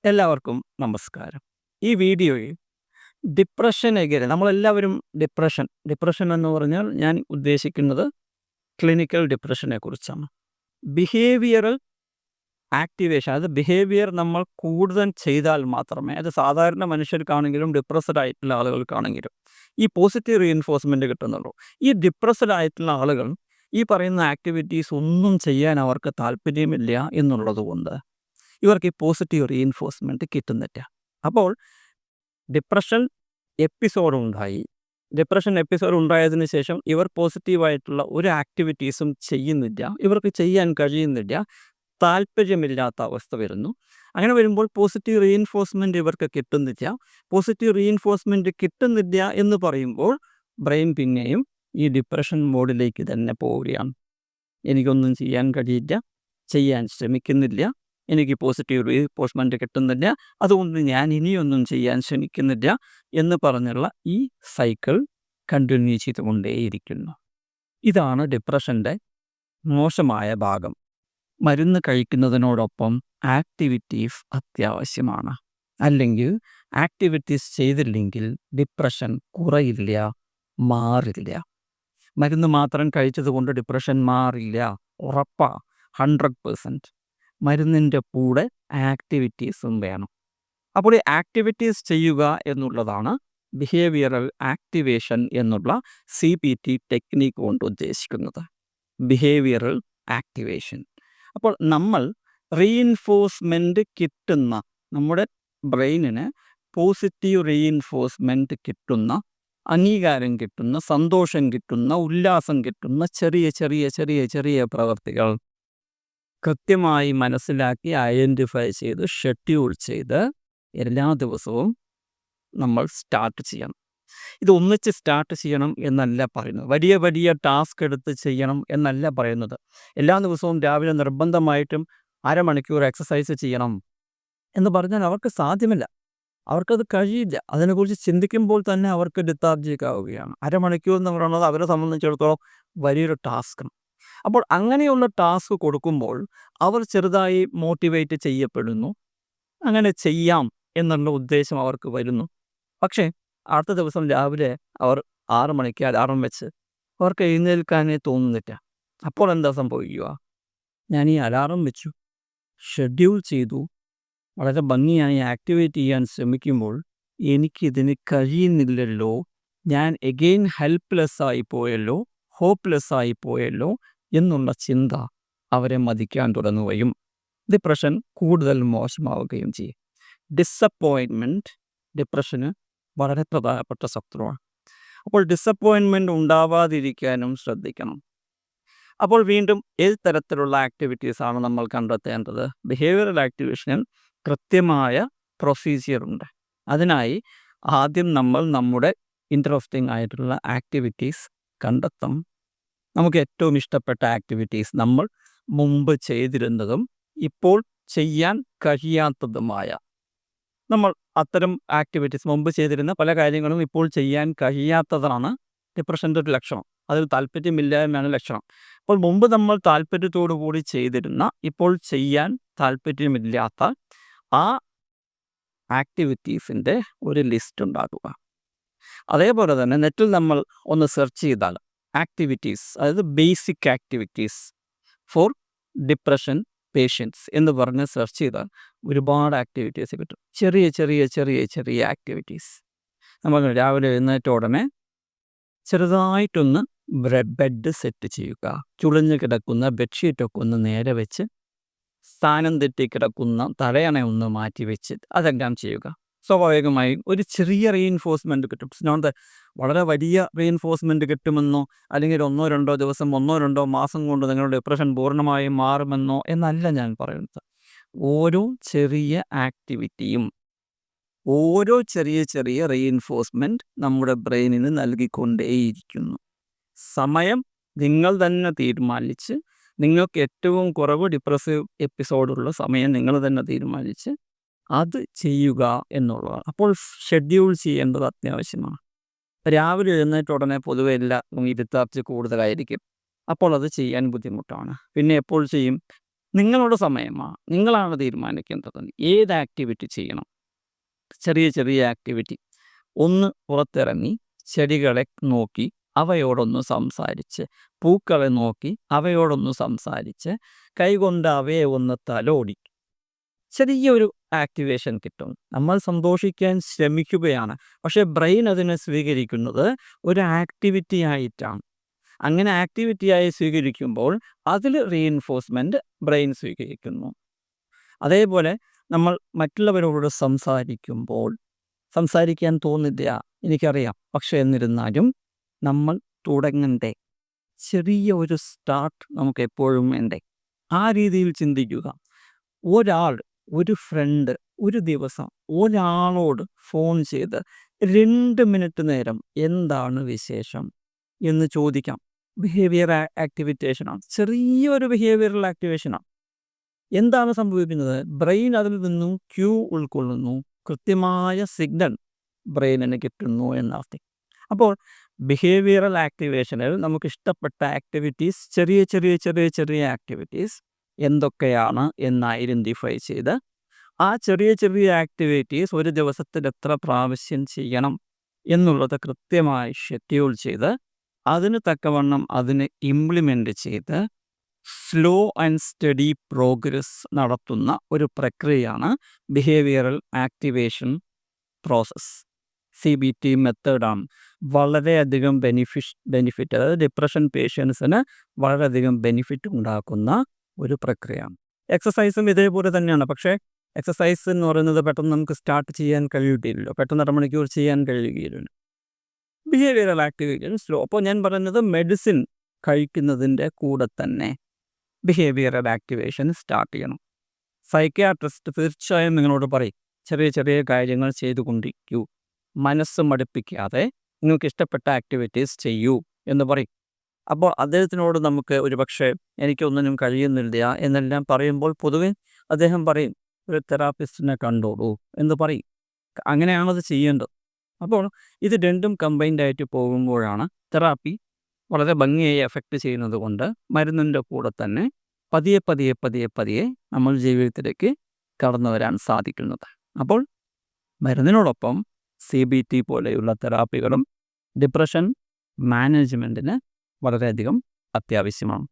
എല്ലാവർക്കും നമസ്കാരം. ഈ വീഡിയോയിൽ ഡിപ്രഷനെതിരെ നമ്മളെല്ലാവരും ഡിപ്രഷൻ എന്ന് പറഞ്ഞാൽ ഞാൻ ഉദ്ദേശിക്കുന്നത് ക്ലിനിക്കൽ ഡിപ്രഷനെ കുറിച്ചാണ്. ബിഹേവിയറൽ ആക്ടിവേഷൻ, അത് ബിഹേവിയർ നമ്മൾ കൂടുതൽ ചെയ്താൽ മാത്രമേ, അത് സാധാരണ മനുഷ്യർക്കാണെങ്കിലും ഡിപ്രസ്ഡ് ആയിട്ടുള്ള ആളുകൾക്കാണെങ്കിലും ഈ പോസിറ്റീവ് റീഇൻഫോഴ്സ്മെൻറ്റ് കിട്ടുന്നുള്ളൂ. ഈ ഡിപ്രസ്ഡ് ആയിട്ടുള്ള ആളുകൾ ഈ പറയുന്ന ആക്ടിവിറ്റീസ് ഒന്നും ചെയ്യാൻ അവർക്ക് താല്പര്യമില്ല എന്നുള്ളത് കൊണ്ട് ഇവർക്ക് ഈ പോസിറ്റീവ് റീഇൻഫോഴ്സ്മെൻറ്റ് കിട്ടുന്നില്ല. അപ്പോൾ ഡിപ്രഷൻ എപ്പിസോഡ് ഉണ്ടായതിന് ശേഷം ഇവർ പോസിറ്റീവായിട്ടുള്ള ഒരു ആക്ടിവിറ്റീസും ചെയ്യുന്നില്ല, ഇവർക്ക് ചെയ്യാൻ കഴിയുന്നില്ല, താല്പര്യമില്ലാത്ത അവസ്ഥ വരുന്നു. അങ്ങനെ വരുമ്പോൾ പോസിറ്റീവ് റീഇൻഫോഴ്സ്മെൻറ്റ് ഇവർക്ക് കിട്ടുന്നില്ല. പോസിറ്റീവ് റീഇൻഫോഴ്സ്മെൻറ്റ് കിട്ടുന്നില്ല എന്ന് പറയുമ്പോൾ ബ്രെയിൻ പിന്നെയും ഈ ഡിപ്രഷൻ മോഡിലേക്ക് തന്നെ പോവുകയാണ്. എനിക്കൊന്നും ചെയ്യാൻ കഴിയില്ല, ചെയ്യാൻ ശ്രമിക്കുന്നില്ല, എനിക്ക് പോസിറ്റീവ് റീഇൻഫോഴ്സ്മെൻറ്റ് കിട്ടുന്നില്ല, അതുകൊണ്ട് ഞാൻ ഇനിയൊന്നും ചെയ്യാൻ ശ്രമിക്കുന്നില്ല എന്ന് പറഞ്ഞുള്ള ഈ സൈക്കിൾ കണ്ടിന്യൂ ചെയ്തുകൊണ്ടേയിരിക്കുന്നു. ഇതാണ് ഡിപ്രഷൻ്റെ മോശമായ ഭാഗം. മരുന്ന് കഴിക്കുന്നതിനോടൊപ്പം ആക്ടിവിറ്റീസ് അത്യാവശ്യമാണ്. അല്ലെങ്കിൽ ആക്ടിവിറ്റീസ് ചെയ്തില്ലെങ്കിൽ ഡിപ്രഷൻ കുറയില്ല, മാറില്ല. മരുന്ന് മാത്രം കഴിച്ചതുകൊണ്ട് ഡിപ്രഷൻ മാറില്ല, ഉറപ്പാണ്, 100%. മരുന്നിൻ്റെ കൂടെ ആക്ടിവിറ്റീസും വേണം. അപ്പോൾ ഈ ആക്ടിവിറ്റീസ് ചെയ്യുക എന്നുള്ളതാണ് ബിഹേവിയറൽ ആക്ടിവേഷൻ എന്നുള്ള CBT ടെക്നിക്ക് കൊണ്ട് ഉദ്ദേശിക്കുന്നത്. Behavioural activation. അപ്പോൾ നമ്മൾ റീഇൻഫോഴ്സ്മെൻറ്റ് കിട്ടുന്ന, നമ്മുടെ ബ്രെയിനിന് പോസിറ്റീവ് റീഇൻഫോഴ്സ്മെൻറ്റ് കിട്ടുന്ന, അംഗീകാരം കിട്ടുന്ന, സന്തോഷം കിട്ടുന്ന, ഉല്ലാസം കിട്ടുന്ന ചെറിയ ചെറിയ ചെറിയ ചെറിയ പ്രവർത്തികൾ കൃത്യമായി മനസ്സിലാക്കി ഐഡൻറ്റിഫൈ ചെയ്ത് ഷെഡ്യൂൾ ചെയ്ത് എല്ലാ ദിവസവും നമ്മൾ സ്റ്റാർട്ട് ചെയ്യണം. ഇത് ഒന്നിച്ച് സ്റ്റാർട്ട് ചെയ്യണം എന്നല്ല പറയുന്നത്, വലിയ വലിയ ടാസ്ക് എടുത്ത് ചെയ്യണം എന്നല്ല പറയുന്നത്. എല്ലാ ദിവസവും രാവിലെ നിർബന്ധമായിട്ടും അരമണിക്കൂർ എക്സസൈസ് ചെയ്യണം എന്ന് പറഞ്ഞാൽ അവർക്ക് സാധ്യമല്ല, അവർക്കത് കഴിയില്ല. അതിനെക്കുറിച്ച് ചിന്തിക്കുമ്പോൾ തന്നെ അവർക്ക് ലെത്താർജിക് ആവുകയാണ്. അരമണിക്കൂർ എന്ന് പറയുന്നത് അവരെ സംബന്ധിച്ചിടത്തോളം വലിയൊരു ടാസ്ക്കാണ്. അപ്പോൾ അങ്ങനെയുള്ള ടാസ്ക് കൊടുക്കുമ്പോൾ അവർ ചെറുതായി മോട്ടിവേറ്റ് ചെയ്യപ്പെടുന്നു, അങ്ങനെ ചെയ്യാം എന്നുള്ള ഉദ്ദേശം അവർക്ക് വരുന്നു. പക്ഷേ അടുത്ത ദിവസം രാവിലെ അവർ 6 മണിക്ക് അലാറം വെച്ച് അവർക്ക് എഴുന്നേൽക്കാനേ തോന്നുന്നില്ല. അപ്പോൾ എന്താ സംഭവിക്കുക? ഞാൻ ഈ അലാറം വെച്ചു, ഷെഡ്യൂൾ ചെയ്തു, വളരെ ഭംഗിയായി ആക്ടിവേറ്റ് ചെയ്യാൻ ശ്രമിക്കുമ്പോൾ എനിക്കിതിന് കഴിയുന്നില്ലല്ലോ, ഞാൻ എഗെയിൻ ഹെൽപ്ലെസ് ആയി പോയല്ലോ, ഹോപ്പ്ലെസ് ആയി പോയല്ലോ എന്നുള്ള ചിന്ത അവരെ മതിക്കാൻ തുടങ്ങുകയും ഡിപ്രഷൻ കൂടുതൽ മോശമാവുകയും ചെയ്യും. ഡിസപ്പോയിൻമെൻറ്റ് ഡിപ്രഷന് വളരെ പ്രധാനപ്പെട്ട ശത്രുവാണ്. അപ്പോൾ ഡിസപ്പോയിൻമെൻറ്റ് ഉണ്ടാവാതിരിക്കാനും ശ്രദ്ധിക്കണം. അപ്പോൾ വീണ്ടും ഏത് തരത്തിലുള്ള ആക്ടിവിറ്റീസാണ് നമ്മൾ കണ്ടെത്തേണ്ടത്? ബിഹേവിയറൽ ആക്ടിവേഷനിൽ കൃത്യമായ പ്രൊസീജിയറുണ്ട്. അതിനായി ആദ്യം നമ്മൾ നമ്മുടെ ഇൻട്രസ്റ്റിംഗ് ആയിട്ടുള്ള ആക്ടിവിറ്റീസ് കണ്ടെത്തണം. നമുക്ക് ഏറ്റവും ഇഷ്ടപ്പെട്ട ആക്ടിവിറ്റീസ്, നമ്മൾ മുമ്പ് ചെയ്തിരുന്നതും ഇപ്പോൾ ചെയ്യാൻ കഴിയാത്തതുമായ, നമ്മൾ അത്തരം ആക്ടിവിറ്റീസ്, മുമ്പ് ചെയ്തിരുന്ന പല കാര്യങ്ങളും ഇപ്പോൾ ചെയ്യാൻ കഴിയാത്തതാണ് ഡിപ്രഷൻ്റെ ഒരു ലക്ഷണം. അതിൽ താല്പര്യമില്ലായ്മയാണ് ലക്ഷണം. അപ്പോൾ മുമ്പ് നമ്മൾ താല്പര്യത്തോടു കൂടി ചെയ്തിരുന്ന, ഇപ്പോൾ ചെയ്യാൻ താല്പര്യമില്ലാത്ത ആ ആക്ടിവിറ്റീസിൻ്റെ ഒരു ലിസ്റ്റ് ഉണ്ടാക്കുക. അതേപോലെ തന്നെ നെറ്റിൽ നമ്മൾ ഒന്ന് സെർച്ച് ചെയ്താൽ ആക്ടിവിറ്റീസ്, അതായത് basic activities for depression patients എന്ന് പറഞ്ഞ് സെർച്ച് ചെയ്താൽ ഒരുപാട് ആക്ടിവിറ്റീസ് കിട്ടും. ചെറിയ ചെറിയ ചെറിയ ചെറിയ ആക്ടിവിറ്റീസ്. നമ്മൾ രാവിലെ എഴുന്നേറ്റ ഉടനെ ചെറുതായിട്ടൊന്ന് ബെഡ് സെറ്റ് ചെയ്യുക, ചുളിഞ്ഞ് കിടക്കുന്ന ബെഡ്ഷീറ്റൊക്കെ ഒന്ന് നേരെ വെച്ച്, സ്ഥാനം തെറ്റി കിടക്കുന്ന തലയണ ഒന്ന് മാറ്റി വെച്ച് അതെല്ലാം ചെയ്യുക. സ്വാഭാവികമായും ഒരു ചെറിയ റീഇൻഫോഴ്സ്മെൻറ്റ് കിട്ടും. നോട്ട് വളരെ വലിയ റീഇൻഫോഴ്സ്മെൻറ്റ് കിട്ടുമെന്നോ അല്ലെങ്കിൽ 1-2 ദിവസം 1-2 മാസം കൊണ്ട് നിങ്ങളുടെ ഡിപ്രഷൻ പൂർണ്ണമായും മാറുമെന്നോ എന്നല്ല ഞാൻ പറയുന്നത്. ഓരോ ചെറിയ ആക്ടിവിറ്റിയും, ഓരോ ചെറിയ ചെറിയ റീഇൻഫോഴ്സ്മെൻറ്റ് നമ്മുടെ ബ്രെയിനിന് നൽകിക്കൊണ്ടേയിരിക്കുന്നു. സമയം നിങ്ങൾ തന്നെ തീരുമാനിച്ച്, നിങ്ങൾക്ക് ഏറ്റവും കുറവ് ഡിപ്രസീവ് എപ്പിസോഡുള്ള സമയം നിങ്ങൾ തന്നെ തീരുമാനിച്ച് അത് ചെയ്യുക എന്നുള്ളതാണ്. അപ്പോൾ ഷെഡ്യൂൾ ചെയ്യേണ്ടത് അത്യാവശ്യമാണ്. രാവിലെ എഴുന്നേറ്റ ഉടനെ പൊതുവെ എല്ലാവർക്കും ഇരുത്താർച്ച കൂടുതലായിരിക്കും. അപ്പോൾ അത് ചെയ്യാൻ ബുദ്ധിമുട്ടാണ്. പിന്നെ എപ്പോൾ ചെയ്യും? നിങ്ങളുടെ സമയമാണ്. നിങ്ങളാണ് തീരുമാനിക്കേണ്ടത് ഏത് ആക്ടിവിറ്റി ചെയ്യണം. ചെറിയ ചെറിയ ആക്ടിവിറ്റി. ഒന്ന് പുറത്തിറങ്ങി ചെടികളെ നോക്കി അവയോടൊന്ന് സംസാരിച്ച്, പൂക്കളെ നോക്കി അവയോടൊന്ന് സംസാരിച്ച്, കൈകൊണ്ട് അവയെ ഒന്ന് തലോടി ചെറിയൊരു ആക്ടിവേഷൻ കിട്ടും. നമ്മൾ സന്തോഷിക്കാൻ ശ്രമിക്കുകയാണ്, പക്ഷേ ബ്രെയിൻ അതിനെ സ്വീകരിക്കുന്നത് ഒരു ആക്ടിവിറ്റി ആയിട്ടാണ്. അങ്ങനെ ആക്ടിവിറ്റിയായി സ്വീകരിക്കുമ്പോൾ അതിൽ റീഇൻഫോഴ്സ്മെൻറ്റ് ബ്രെയിൻ സ്വീകരിക്കുന്നു. അതേപോലെ നമ്മൾ മറ്റുള്ളവരോട് സംസാരിക്കുമ്പോൾ സംസാരിക്കാൻ തോന്നില്ല, എനിക്കറിയാം. പക്ഷേ എന്നിരുന്നാലും നമ്മൾ തുടങ്ങണ്ടേ? ചെറിയ ഒരു സ്റ്റാർട്ട് നമുക്ക് എപ്പോഴും വേണ്ടേ? ആ രീതിയിൽ ചിന്തിക്കുക. ഒരു ഫ്രണ്ട് ഒരു ദിവസം ഒരാളോട് ഫോൺ ചെയ്ത് 2 മിനിറ്റ് നേരം എന്താണ് വിശേഷം എന്ന് ചോദിക്കാം. ബിഹേവിയർ ആക്ടിവിറ്റേഷനാണ്, ചെറിയൊരു ബിഹേവിയറൽ ആക്ടിവേഷനാണ്. എന്താണ് സംഭവിക്കുന്നത്? ബ്രെയിൻ അതിൽ നിന്നും ക്യൂ ഉൾക്കൊള്ളുന്നു, കൃത്യമായ സിഗ്നൽ ബ്രെയിനിന് കിട്ടുന്നു എന്നർത്ഥം. അപ്പോൾ ബിഹേവിയറൽ ആക്ടിവേഷനിൽ നമുക്ക് ഇഷ്ടപ്പെട്ട ആക്ടിവിറ്റീസ്, ചെറിയ ചെറിയ ചെറിയ ചെറിയ ആക്ടിവിറ്റീസ് എന്തൊക്കെയാണ് എന്ന് ഐഡൻറ്റിഫൈ ചെയ്ത് ആ ചെറിയ ചെറിയ ആക്ടിവിറ്റീസ് ഒരു ദിവസത്തിൽ എത്ര പ്രാവശ്യം ചെയ്യണം എന്നുള്ളത് കൃത്യമായി ഷെഡ്യൂൾ ചെയ്ത് അതിന് തക്കവണ്ണം അതിനെ ഇംപ്ലിമെൻ്റ് ചെയ്ത് സ്ലോ ആൻഡ് സ്റ്റഡി പ്രോഗ്രസ് നടത്തുന്ന ഒരു പ്രക്രിയയാണ് ബിഹേവിയറൽ ആക്ടിവേഷൻ പ്രോസസ്സ്. CBT മെത്തേഡാണ്. വളരെയധികം ബെനിഫിറ്റ്, അതായത് ഡിപ്രഷൻ പേഷ്യൻസിന് വളരെയധികം ബെനിഫിറ്റ് ഉണ്ടാക്കുന്ന ഒരു പ്രക്രിയയാണ്. എക്സസൈസും ഇതേപോലെ തന്നെയാണ്. പക്ഷേ എക്സസൈസ് എന്ന് പറയുന്നത് പെട്ടെന്ന് നമുക്ക് സ്റ്റാർട്ട് ചെയ്യാൻ കഴിയുകയില്ലല്ലോ, പെട്ടെന്ന് 1 മണിക്കൂർ ചെയ്യാൻ കഴിയുകയില്ലല്ലോ. Behavioural activity slow. അപ്പോൾ ഞാൻ പറയുന്നത് മെഡിസിൻ കഴിക്കുന്നതിൻ്റെ കൂടെ തന്നെ ബിഹേവിയറൽ ആക്ടിവേഷൻ സ്റ്റാർട്ട് ചെയ്യണം. സൈക്യാട്രിസ്റ്റ് തീർച്ചയായും നിങ്ങളോട് പറയും, ചെറിയ ചെറിയ കാര്യങ്ങൾ ചെയ്തുകൊണ്ടിരിക്കൂ, മനസ്സ് മടുപ്പിക്കാതെ നിങ്ങൾക്ക് ഇഷ്ടപ്പെട്ട ആക്ടിവിറ്റീസ് ചെയ്യൂ എന്ന് പറയും. അപ്പോൾ അദ്ദേഹത്തിനോട് നമുക്ക് ഒരുപക്ഷെ എനിക്കൊന്നിനും കഴിയുന്നില്ല എന്നെല്ലാം പറയുമ്പോൾ പൊതുവെ അദ്ദേഹം പറയും, ഒരു തെറാപ്പിസ്റ്റിനെ കണ്ടോളൂ എന്ന് പറയും. അങ്ങനെയാണത് ചെയ്യേണ്ടത്. അപ്പോൾ ഇത് രണ്ടും കമ്പൈൻഡ് ആയിട്ട് പോകുമ്പോഴാണ് തെറാപ്പി വളരെ ഭംഗിയായി എഫക്റ്റ് ചെയ്യുന്നത് കൊണ്ട് മരുന്നിൻ്റെ കൂടെ തന്നെ പതിയെ പതിയെ പതിയെ പതിയെ നമ്മൾ ജീവിതത്തിലേക്ക് കടന്നു വരാൻ സാധിക്കുന്നത്. അപ്പോൾ മരുന്നിനോടൊപ്പം CBT പോലെയുള്ള തെറാപ്പികളും ഡിപ്രഷൻ മാനേജ്മെൻറ്റിന് വളരെയധികം അത്യാവശ്യമാണ്.